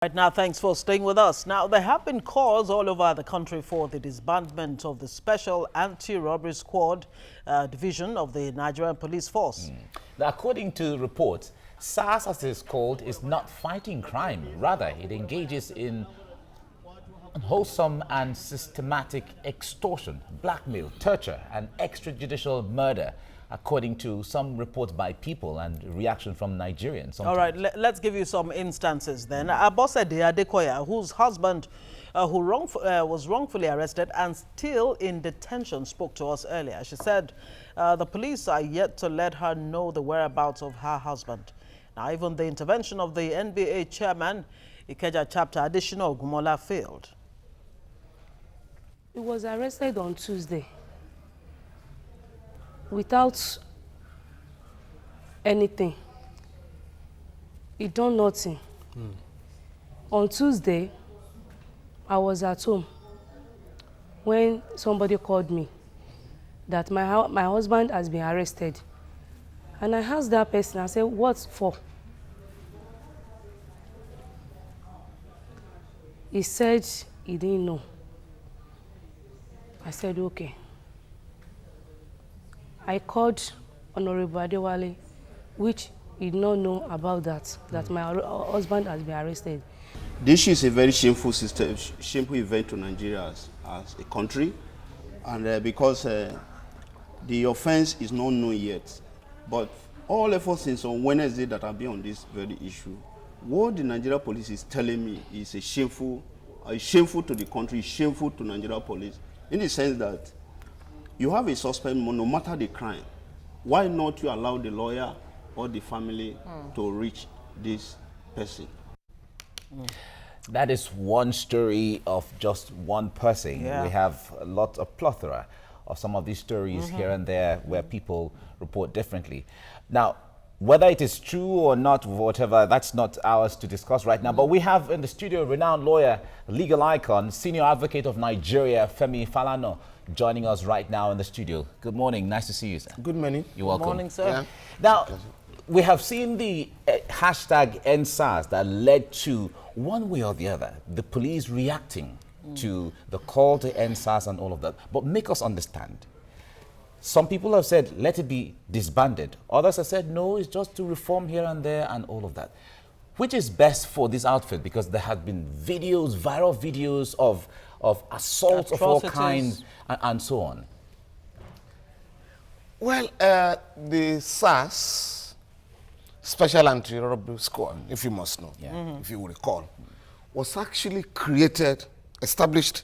Right now, thanks for staying with us. Now, there have been calls all over the country for the disbandment of the Special Anti-Robbery Squad division of the Nigerian Police Force. Now, according to reports, SARS, as it is called, is not fighting crime. Rather, it engages in unwholesome and systematic extortion, blackmail, torture, and extrajudicial murder, according to some reports by people and reaction from Nigerians. Sometimes. All right, let's give you some instances then. Abosede Adekoya, whose husband was wrongfully arrested and still in detention, spoke to us earlier. She said the police are yet to let her know the whereabouts of her husband. Now, even the intervention of the NBA chairman, Ikeja chapter Additional Gumola, failed. He was arrested on Tuesday without anything. He done nothing. On Tuesday, I was at home when somebody called me that my husband has been arrested. And I asked that person, I said, what for? He said he didn't know. I said, okay. I called Honorable Adewale, which he did not know about that my husband has been arrested. This is a very shameful event to Nigeria as a country, and because the offense is not known yet. But all efforts since on Wednesday that have been on this very issue, what the Nigeria police is telling me is shameful to the country, shameful to Nigeria police, in the sense that you have a suspect, no matter the crime. Why not you allow the lawyer or the family to reach this person? That is one story of just one person. Yeah. We have a lot of plethora of some of these stories here and there where people report differently. Now, whether it is true or not, whatever, that's not ours to discuss right now. But we have in the studio renowned lawyer, legal icon, senior advocate of Nigeria, Femi Falana, joining us right now in the studio. Good morning. Nice to see you, sir. Good morning. You're welcome. Good morning, sir. Yeah. Now, we have seen the hashtag #EndSARS that led to, one way or the other, the police reacting to the call to end SARS and all of that. But make us understand. Some people have said, let it be disbanded. Others have said, no, it's just to reform here and there and all of that. Which is best for this outfit? Because there have been videos, viral videos of assaults of all kinds and so on. Well, the SARS, Special Anti-Robbery Squad, if you must know, if you will recall, was actually established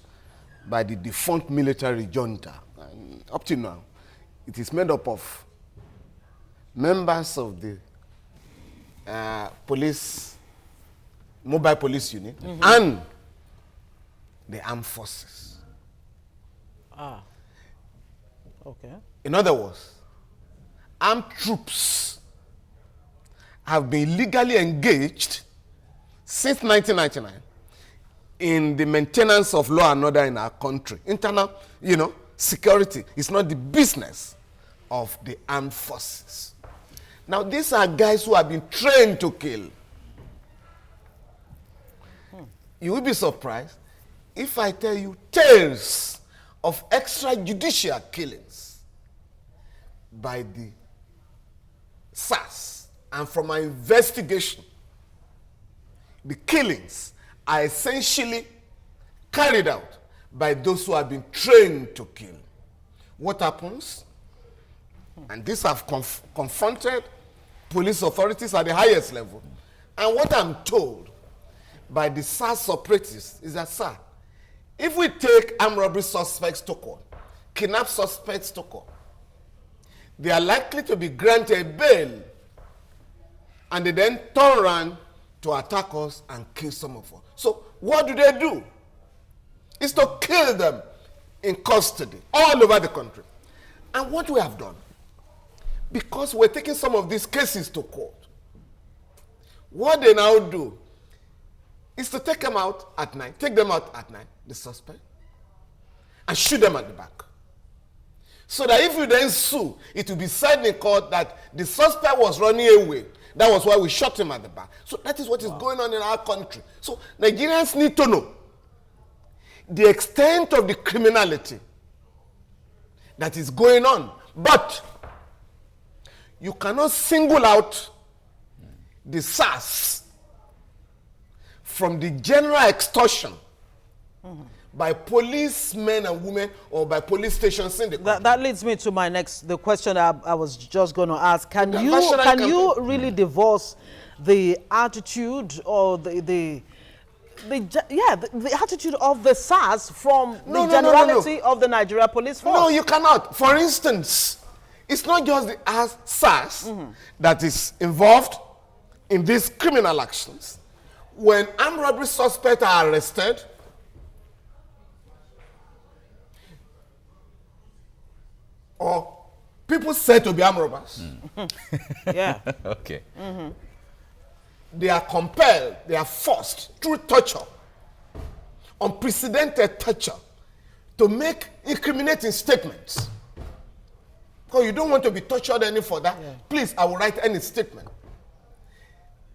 by the defunct military junta. And up to now, it is made up of members of the mobile police unit and the armed forces. Okay. In other words, armed troops have been legally engaged since 1999 in the maintenance of law and order in our country. Internal, security is not the business of the armed forces. Now, these are guys who have been trained to kill. You will be surprised if I tell you tales of extrajudicial killings by the SARS. And from my investigation, the killings are essentially carried out by those who have been trained to kill. What happens? And this have confronted police authorities at the highest level. And what I'm told by the SARS operatives is that, sir, if we take armed robbery suspects to court, kidnap suspects to court, they are likely to be granted bail, and they then turn around to attack us and kill some of us. So what do? It's to kill them in custody all over the country. And what we have done, because we're taking some of these cases to court, what they now do is to take them out at night, the suspect, and shoot them at the back. So that if you then sue, it will be said in court that the suspect was running away That was why we shot him at the back. So that is what is going on in our country. So Nigerians need to know the extent of the criminality that is going on. But you cannot single out the SARS from the general extortion by policemen and women or by police stations in the country. That leads me to the question I was just going to ask. Can you really divorce the attitude or the attitude of the SARS from the generality of the Nigeria police force? No, you cannot. For instance, it's not just the SARS that is involved in these criminal actions. When armed robbery suspects are arrested, or people said to be armed robbers, Yeah. Okay. they are compelled, they are forced through torture, unprecedented torture, to make incriminating statements. Because you don't want to be tortured any further, please, I will write any statement.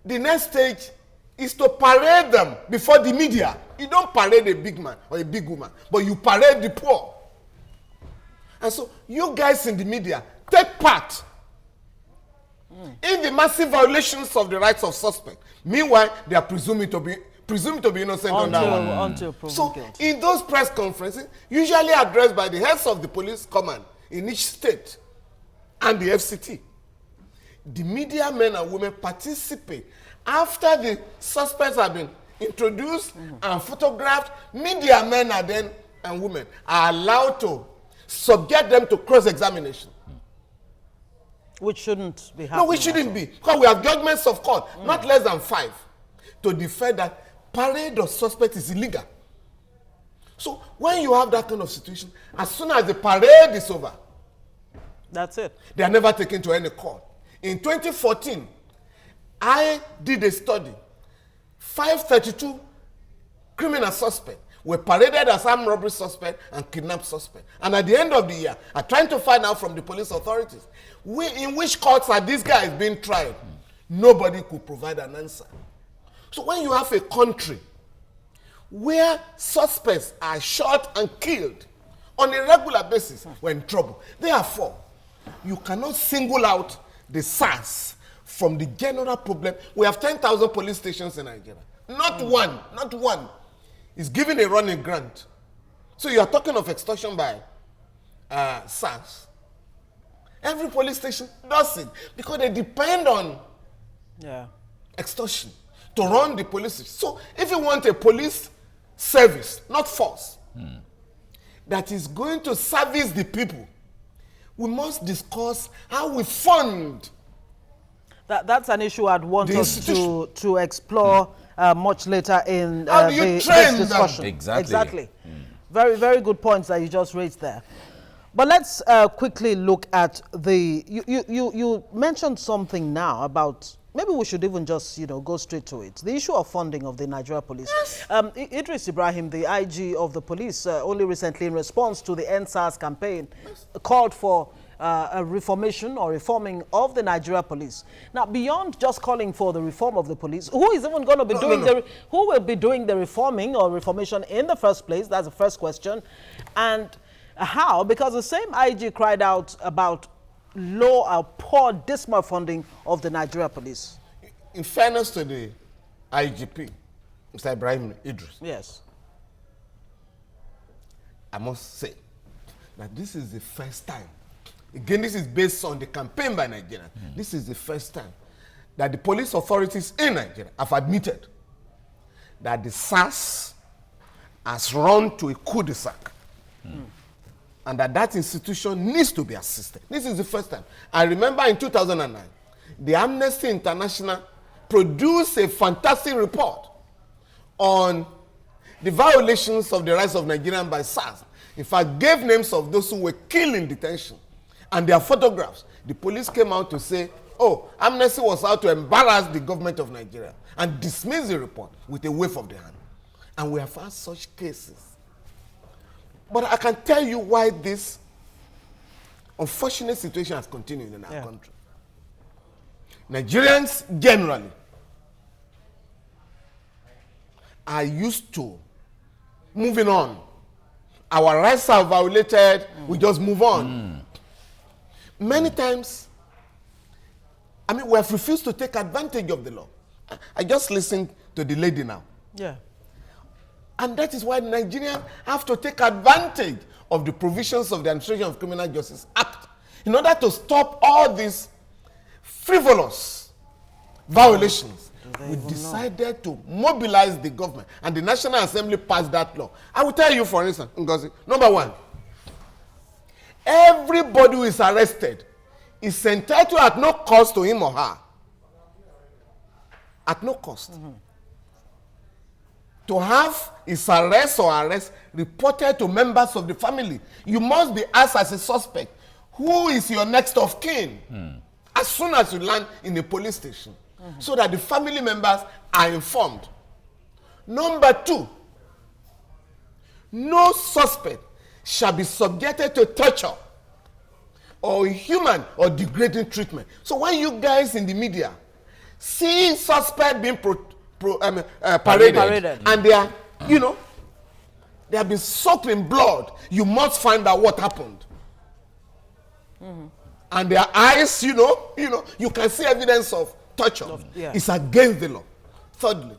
The next stage is to parade them before the media. You don't parade a big man or a big woman, but you parade the poor. And so you guys in the media take part in the massive violations of the rights of suspects. Meanwhile, they are presumed to be innocent on that one. Until proven So guilty. in those press conferences, usually addressed by the heads of the police command in each state and the FCT, the media men and women participate. After the suspects have been introduced and photographed, media men and women are allowed to subject them to cross-examination. Which shouldn't be happening. No, we shouldn't be. Because we have judgments of court, not less than 5, to defend that parade of suspects is illegal. So when you have that kind of situation, as soon as the parade is over, That's it. they are never taken to any court. In 2014, I did a study. 532 criminal suspects were paraded as armed robbery suspects and kidnapped suspects. And at the end of the year, I'm trying to find out from the police authorities, in which courts are these guys being tried? Nobody could provide an answer. So when you have a country where suspects are shot and killed on a regular basis, we're in trouble. Therefore, you cannot single out the SARS from the general problem. We have 10,000 police stations in Nigeria. Not one is given a running grant. So you are talking of extortion by SARS. Every police station does it because they depend on extortion to run the police station. So if you want a police service, not force, that is going to service the people, we must discuss how we fund. That's an issue I'd want us to explore much later in this discussion. Exactly. Very, very good points that you just raised there. But let's quickly look at you mentioned something now about, maybe we should even just go straight to it. The issue of funding of the Nigeria police. Yes. Idris Ibrahim, the IG of the police, only recently in response to the SARS campaign, called for a reformation or reforming of the Nigeria police. Now, beyond just calling for the reform of the police, who is even going to be who will be doing the reforming or reformation in the first place? That's the first question. And how? Because the same IG cried out about low or poor, dismal funding of the Nigeria police. In fairness to the IGP, Mr. Ibrahim Idris, yes, I must say that this is the first time, again, this is based on the campaign by Nigeria, this is the first time that the police authorities in Nigeria have admitted that the SARS has run to a cul-de-sac. And that institution needs to be assisted. This is the first time. I remember in 2009, the Amnesty International produced a fantastic report on the violations of the rights of Nigerians by SARS. In fact, gave names of those who were killed in detention and their photographs. The police came out to say, oh, Amnesty was out to embarrass the government of Nigeria and dismiss the report with a wave of the hand. And we have had such cases. But I can tell you why this unfortunate situation has continued in our country. Nigerians generally are used to moving on. Our rights are violated, we just move on. Many times, I mean, we have refused to take advantage of the law. I just listened to the lady now. Yeah. And that is why Nigerians have to take advantage of the provisions of the Administration of Criminal Justice Act in order to stop all these frivolous violations. We decided to mobilize the government, and the National Assembly passed that law. I will tell you, for instance, Ngozi, number one, everybody who is arrested is entitled at no cost to him or her. At no cost. To have his arrest or arrest reported to members of the family. You must be asked as a suspect, who is your next of kin? As soon as you land in the police station, so that the family members are informed. Number two, no suspect shall be subjected to torture or inhuman or degrading treatment. So when you guys in the media see suspect being paraded, and they are, they have been soaked in blood, you must find out what happened. And their eyes, you can see evidence of torture. It's against the law. Thirdly,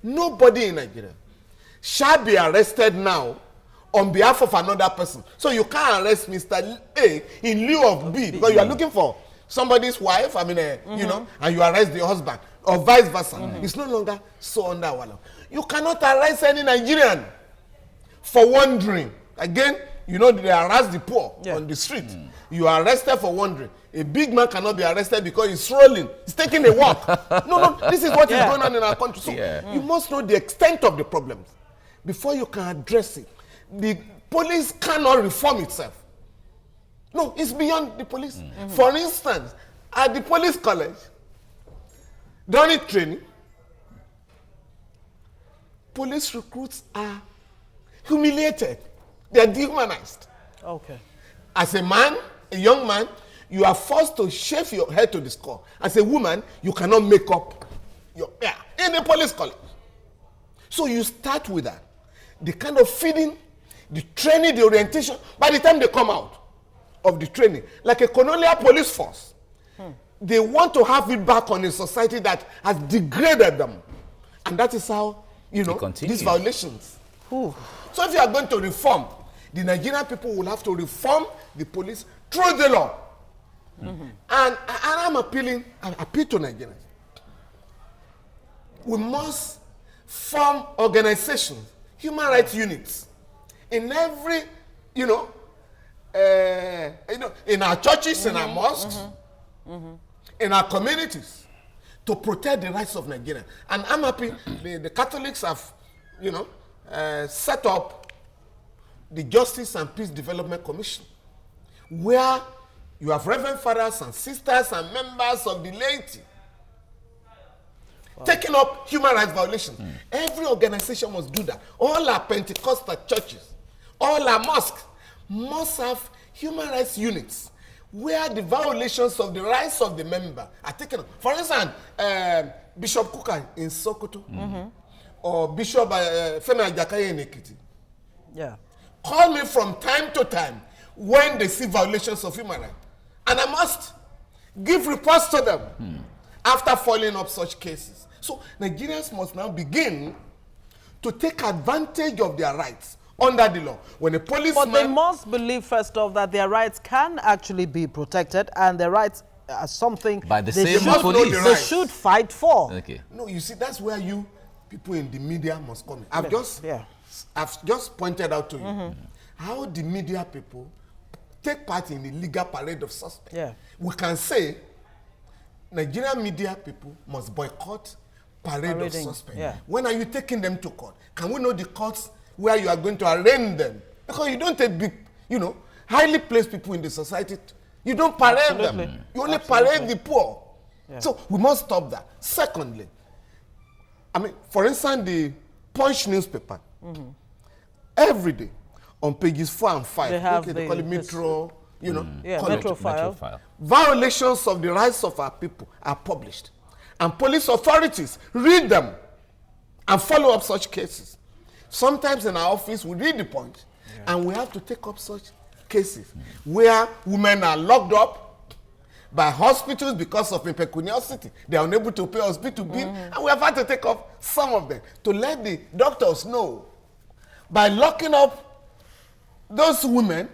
nobody in Nigeria shall be arrested now on behalf of another person. So you can't arrest Mr. A in lieu of B because you are looking for somebody's wife, and you arrest the husband, or vice versa. It's no longer so under our law. You cannot arrest any Nigerian for wandering. Again, they arrest the poor on the street. You are arrested for wandering. A big man cannot be arrested because he's strolling. He's taking a walk. No, this is what is going on in our country. So you must know the extent of the problems before you can address it. The police cannot reform itself. No, it's beyond the police. For instance, at the police college, during training, police recruits are humiliated. They are dehumanized. Okay. As a man, a young man, you are forced to shave your head to the skull. As a woman, you cannot make up your hair in the police college. So you start with that. The kind of feeding, the training, the orientation, by the time they come out of the training, like a colonial police force, they want to have it back on a society that has degraded them. And that is how, these violations. So if you are going to reform, the Nigerian people will have to reform the police through the law. And I'm appeal to Nigerians. We must form organizations, human rights units, in every, in our churches, in our mosques, in our communities, to protect the rights of Nigerians. And I'm happy the Catholics have, set up the Justice and Peace Development Commission, where you have reverend fathers and sisters and members of the laity taking up human rights violations. Every organization must do that. All our Pentecostal churches, all our mosques must have human rights units where the violations of the rights of the member are taken up. For instance, Bishop Kuka in Sokoto, or Bishop Femi Falana in Ekiti, call me from time to time when they see violations of human rights. And I must give reports to them after following up such cases. So Nigerians must now begin to take advantage of their rights under the law. When a policeman... But they must believe, first off, that their rights can actually be protected, and their rights are something by the they same police. They should fight for. Okay. No, you see, that's where you people in the media must come in. I've just pointed out to you how the media people take part in the legal parade of suspects. We can say Nigerian media people must boycott parade of suspects. When are you taking them to court? Can we know the courts where you are going to arraign them? Because you don't take big, highly placed people in the society. You don't parade them. You only parade the poor. So we must stop that. Secondly, for instance, the Punch newspaper, every day on pages 4 and 5, they call it Metro, Yeah, Call it Metro File. Violations of the rights of our people are published. And police authorities read them and follow up such cases. Sometimes in our office, we read the point, and we have to take up such cases where women are locked up by hospitals because of impecuniosity. They are unable to pay hospital bill, and we have had to take up some of them to let the doctors know. By locking up those women,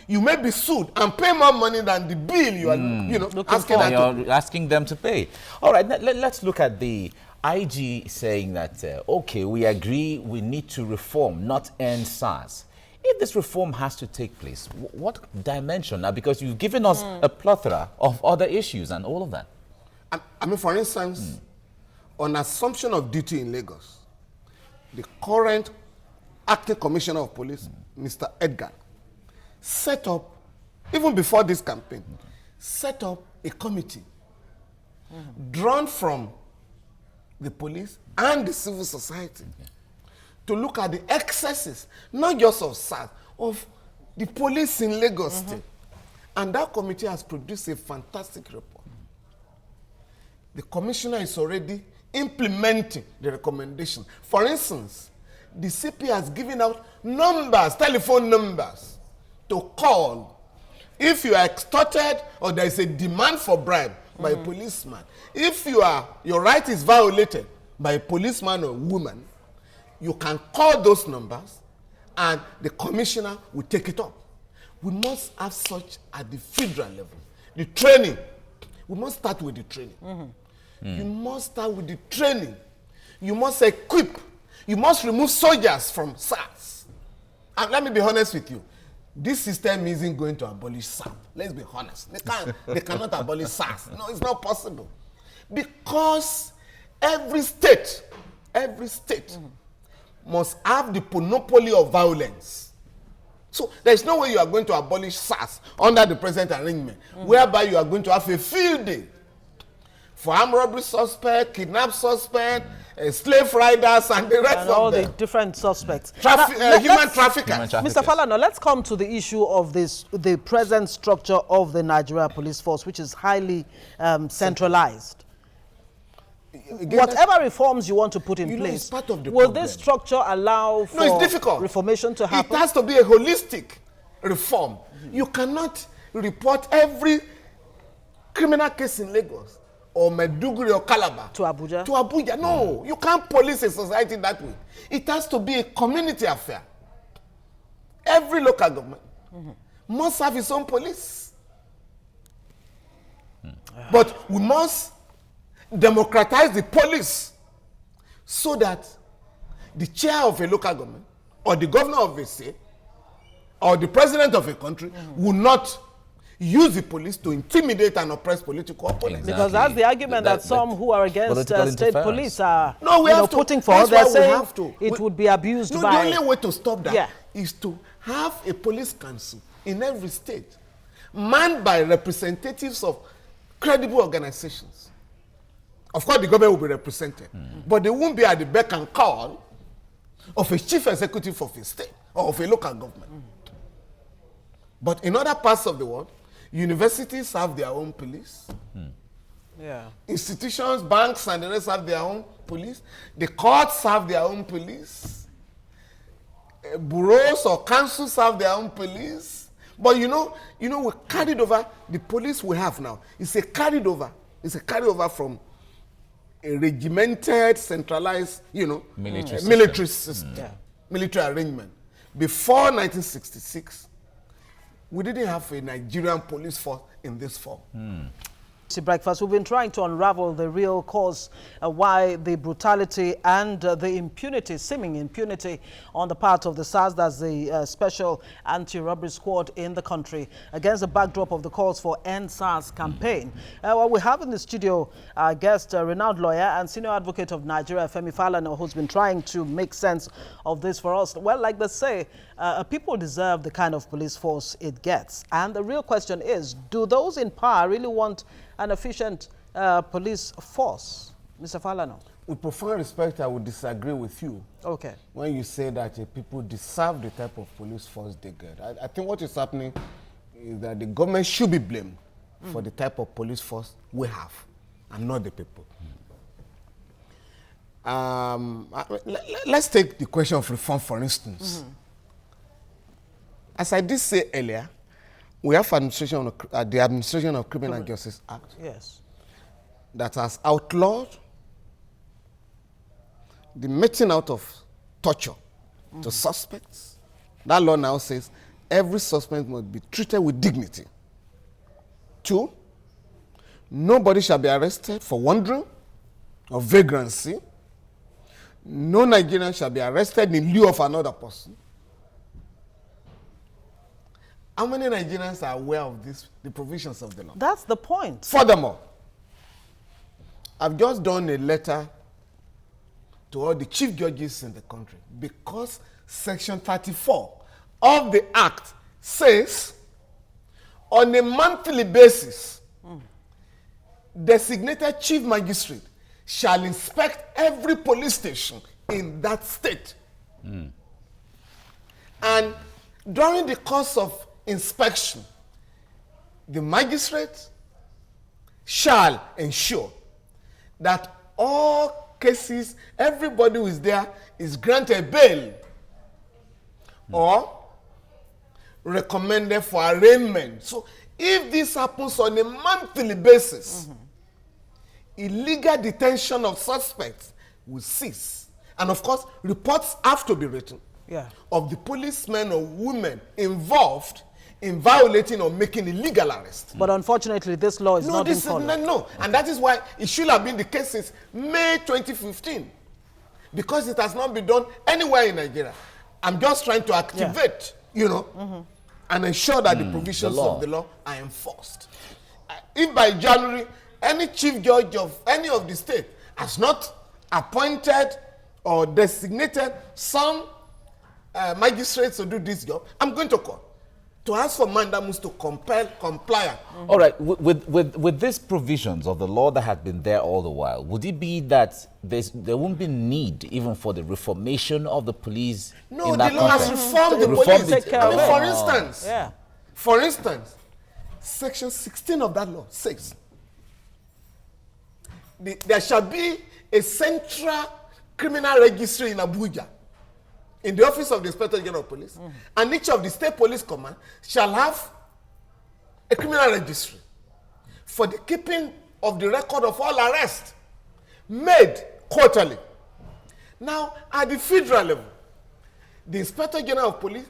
you may be sued and pay more money than the bill you are asking them to pay. All right, let's look at the IG saying that, okay, we agree we need to reform, not end SARS. If this reform has to take place, what dimension? Now, because you've given us a plethora of other issues and all of that. I mean, for instance, on assumption of duty in Lagos, the current acting commissioner of police, Mr. Edgar, set up, even before this campaign, set up a committee drawn from the police and the civil society to look at the excesses, not just of SARS, of the police in Lagos State. And that committee has produced a fantastic report. The commissioner is already implementing the recommendation. For instance, the CP has given out numbers, telephone numbers, to call if you are extorted or there is a demand for bribe by a policeman. If your right is violated by a policeman or woman, you can call those numbers and the commissioner will take it up. We must have such at the federal level. The training, we must start with the training. You must start with the training. You must equip. You must remove soldiers from SARS. And let me be honest with you. This system isn't going to abolish SARS. Let's be honest. They cannot abolish SARS. No, it's not possible. Because every state must have the monopoly of violence. So there's no way you are going to abolish SARS under the present arrangement, whereby you are going to have a field day for armed robbery suspect, kidnap suspect, slave riders, and the rest and of all them. the different suspects. Human traffickers. Mr. Falana, let's come to the issue of the present structure of the Nigeria Police Force, which is highly centralized. Again, whatever reforms you want to put in place, it's part of the will problem. this structure allow for it's difficult. reformation to happen? It has to be a holistic reform. You cannot report every criminal case in Lagos or Maiduguri or Calabar to Abuja. To Abuja. No, you can't police a society that way. It has to be a community affair. Every local government must have its own police. But we must democratize the police so that the chair of a local government or the governor of a state or the president of a country will not use the police to intimidate and oppress political opponents. Because that's the argument that some who are against state police are putting forward. They're saying it would be abused by... The only way to stop that is to have a police council in every state manned by representatives of credible organizations. Of course, the government will be represented, but they won't be at the beck and call of a chief executive of a state or of a local government. But in other parts of the world, universities have their own police. Institutions, banks, and the rest have their own police. The courts have their own police. Bureaus or councils have their own police. But we carried over the police we have now. It's a carried over. It's a carryover from a regimented, centralized, military system, military arrangement. Before 1966, we didn't have a Nigerian police force in this form. TVC Breakfast, we've been trying to unravel the real cause why the brutality and the impunity, seeming impunity on the part of the SARS, that's the Special Anti-Robbery Squad in the country, against the backdrop of the calls for End SARS campaign. Well, we have in the studio our guest, renowned lawyer and senior advocate of Nigeria, Femi Falana, who's been trying to make sense of this for us. Well, like they say, people deserve the kind of police force it gets. And the real question is, do those in power really want an efficient police force? Mr. Falana. With profound respect, I would disagree with you. Okay. When you say that people deserve the type of police force they get. I think what is happening is that the government should be blamed for the type of police force we have, and not the people. Let's take the question of reform, for instance. As I did say earlier, we have the Administration of Criminal Justice Act that has outlawed the meting out of torture to suspects. That law now says every suspect must be treated with dignity. 2, nobody shall be arrested for wandering or vagrancy. No Nigerian shall be arrested in lieu of another person. How many Nigerians are aware of the provisions of the law? That's the point. Furthermore, I've just done a letter to all the chief judges in the country because Section 34 of the Act says on a monthly basis, designated chief magistrate shall inspect every police station in that state. And during the course of inspection, the magistrate shall ensure that all cases, everybody who is there is granted bail or recommended for arraignment. So if this happens on a monthly basis, illegal detention of suspects will cease. And of course, reports have to be written of the policemen or women involved in violating or making illegal arrests. But unfortunately, this law is not being followed. No, and that is why it should have been the case since May 2015. Because it has not been done anywhere in Nigeria. I'm just trying to activate, and ensure that the provisions of the law are enforced. If by January, any chief judge of any of the state has not appointed or designated some magistrates to do this job, I'm going to court to ask for mandamus to compel compliance. All right, with these provisions of the law that had been there all the while, would it be that there won't be need even for the reformation of the police? No, in the that law has context? reformed the police. For instance, Section 16 of that law says there shall be a central criminal registry in Abuja, in the office of the Inspector General of Police, and each of the state police command shall have a criminal registry for the keeping of the record of all arrests made quarterly. Now, at the federal level, the Inspector General of Police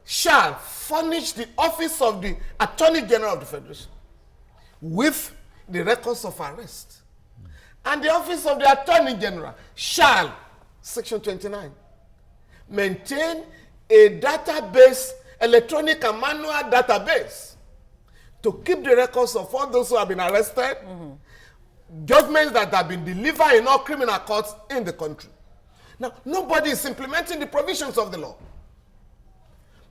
shall furnish the office of the Attorney General of the Federation with the records of arrest. And the office of the Attorney General shall, Section 29, maintain a database, electronic and manual database, to keep the records of all those who have been arrested, judgments that have been delivered in all criminal courts in the country. Now, nobody is implementing the provisions of the law.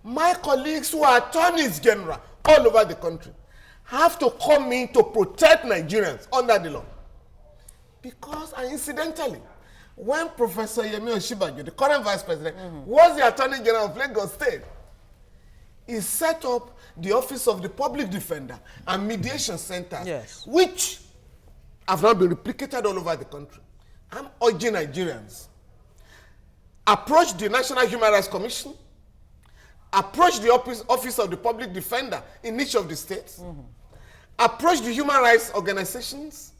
My colleagues who are attorneys general all over the country have to come in to protect Nigerians under the law. Because, and incidentally, when Professor Yemi Osinbajo, the current vice president, was the Attorney General of Lagos State, he set up the Office of the Public Defender and Mediation Centers, which have now been replicated all over the country. I'm urging Nigerians, approach the National Human Rights Commission, approach the Office of the Public Defender in each of the states, approach the human rights organizations,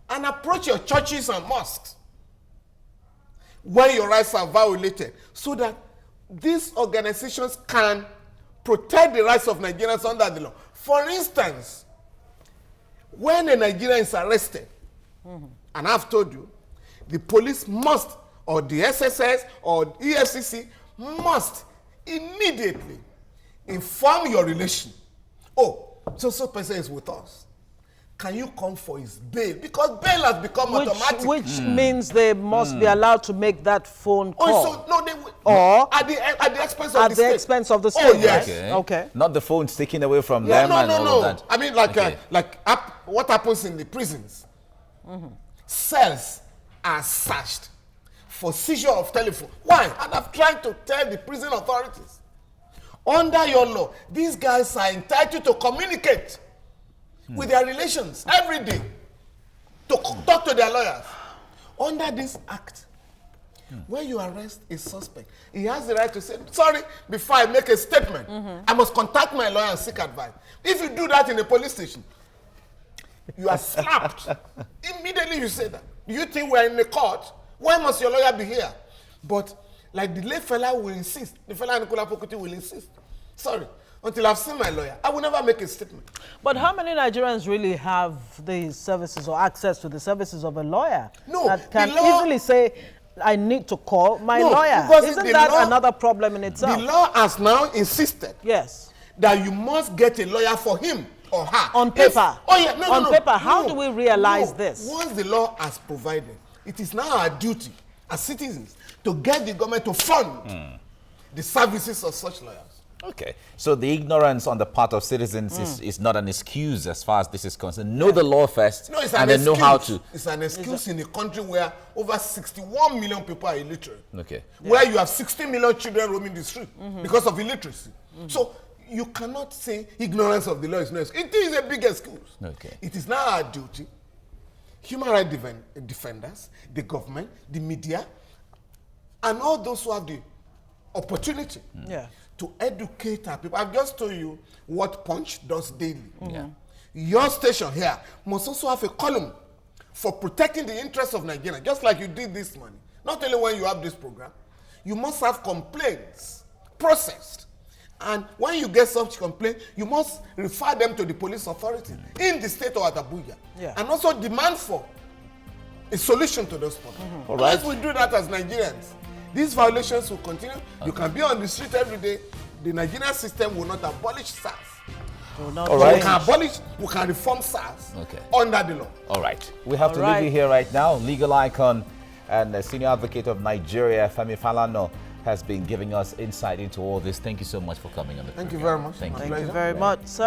and approach your churches and mosques when your rights are violated, so that these organizations can protect the rights of Nigerians under the law. For instance, when a Nigerian is arrested, and I've told you, the police must, or the SSS, or EFCC must immediately inform your relation. Oh, so person is with us. Can you come for his bail? Because bail has become automatic. Which means they must be allowed to make that phone call. Oh, so, no, they will. Or at the expense of the state. At the expense of the state. Oh, yes. Okay. Not the phones taken away from them and all of that. I mean, what happens in the prisons? Cells are searched for seizure of telephone. Why? And I've tried to tell the prison authorities. Under your law, these guys are entitled to communicate with their relations every day, to talk to their lawyers. Under this act, when you arrest a suspect, he has the right to say, sorry, before I make a statement, I must contact my lawyer and seek advice. If you do that in a police station, you are slapped. Immediately you say that. Do you think we're in the court? Why must your lawyer be here? But like the late fella will insist, the fella Nicola Pokuti will insist. Sorry, until I've seen my lawyer, I will never make a statement. But how many Nigerians really have these services or access to the services of a lawyer? No, that can the law, easily say, I need to call my no, lawyer. because Isn't the that law, another problem in itself? The law has now insisted Yes. that you must get a lawyer for him or her. On paper. On paper, how no, do we realize no. this? Once the law has provided, it is now our duty as citizens to get the government to fund the services of such lawyers. Okay, so the ignorance on the part of citizens is not an excuse as far as this is concerned. Know the law first, No, it's and an then excuse. know how to. It's an excuse in a country where over 61 million people are illiterate. Okay. Where you have 60 million children roaming the street because of illiteracy. So you cannot say ignorance of the law is no excuse. It is a big excuse. Okay. It is now our duty, human rights defenders, the government, the media, and all those who have the opportunity to educate our people. I've just told you what Punch does daily. Your station here must also have a column for protecting the interests of Nigeria, just like you did this morning. Not only when you have this program, you must have complaints processed. And when you get such complaint, you must refer them to the police authority in the state or at Abuja. And also demand for a solution to those problems. Unless we do that as Nigerians, these violations will continue. You can be on the street every day. The Nigerian system will not abolish SARS. All right. We can abolish, we can reform SARS under the law. All right. We have to leave you here right now. Legal icon and the senior advocate of Nigeria, Femi Falana, has been giving us insight into all this. Thank you so much for coming on the program. Thank you very much. Thank you. Thank you very much, sir.